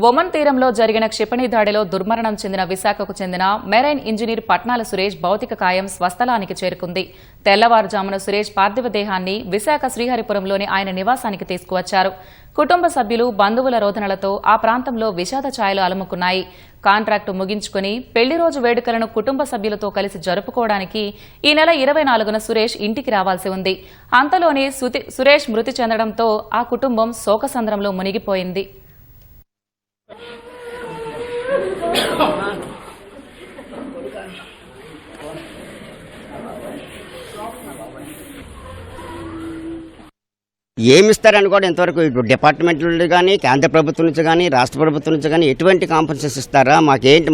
Oman తీరంలో జరిగిన క్షిపణి దాడిలో దుర్మరణం చెందిన విశాఖకు చెందిన మెరైన్ ఇంజనీర్ పట్నాల సురేష్ భౌతిక కాయం స్వస్థలానికి చేరుకుంది. తెల్లవారుజామున సురేష్ పార్థివ దేహాన్ని విశాఖ శ్రీహరిపురంలోని ఆయన నివాసానికి తీసుకువచ్చారు. కుటుంబ సభ్యులు, బంధువుల రోదనలతో ఆ ప్రాంతంలో విషాద ఛాయలు అలుముకున్నాయి. కాంట్రాక్టు ముగించుకుని పెళ్లి రోజు వేడుకలను కుటుంబ సభ్యులతో కలిసి జరుపుకోవడానికి ఈ నెల 24న సురేష్ ఇంటికి రావాల్సి ఉంది. అంతలోనే సురేష్ మృతి చెందడంతో ఆ కుటుంబం శోకసంద్రంలో మునిగిపోయింది. ఏమిస్తారని కూడా ఇంతవరకు డిపార్ట్మెంట్ నుండి కానీ, కేంద్ర ప్రభుత్వం నుంచి కానీ, రాష్ట్ర ప్రభుత్వం నుంచి కానీ ఎటువంటి కాంపన్సేషన్ ఇస్తారా? మాకేంటి,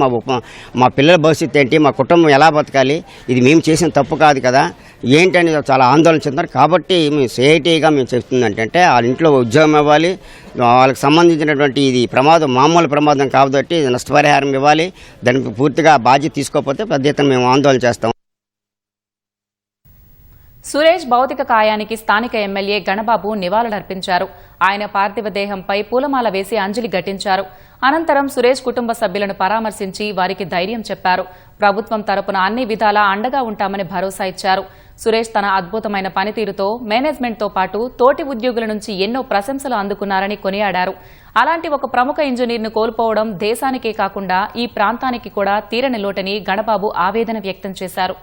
మా పిల్లల భవిష్యత్తు ఏంటి, మా కుటుంబం ఎలా బతకాలి? ఇది మేము చేసిన తప్పు కాదు కదా, ఏంటని చాలా ఆందోళన చెందుతారు. కాబట్టి మేము సిఐటిగా మేము చెప్తుంది ఏంటంటే వాళ్ళ ఇంట్లో ఉద్యోగం ఇవ్వాలి, వాళ్ళకి సంబంధించినటువంటి ఇది ప్రమాదం మామూలు ప్రమాదం కాబట్టి నష్టపరిహారం ఇవ్వాలి. దానికి పూర్తిగా బాధ్యత తీసుకోకపోతే పెద్ద ఎత్తున మేము ఆందోళన చేస్తాం. సురేష్ భౌతిక కాయానికి స్థానిక ఎమ్మెల్యే గణబాబు నివాళులర్పించారు. ఆయన పార్థివ దేహంపై పూలమాల వేసి అంజలి ఘటించారు. అనంతరం సురేష్ కుటుంబ సభ్యులను పరామర్శించి వారికి ధైర్యం చెప్పారు. ప్రభుత్వం తరపున అన్ని విధాలా అండగా ఉంటామని భరోసా ఇచ్చారు. సురేష్ తన అద్భుతమైన పనితీరుతో మేనేజ్మెంట్తో పాటు తోటి ఉద్యోగుల నుంచి ఎన్నో ప్రశంసలు అందుకున్నారని కొనియాడారు. అలాంటి ఒక ప్రముఖ ఇంజనీర్ను కోల్పోవడం దేశానికే కాకుండా ఈ ప్రాంతానికి కూడా తీరని లోటని గణబాబు ఆవేదన వ్యక్తం చేశారు.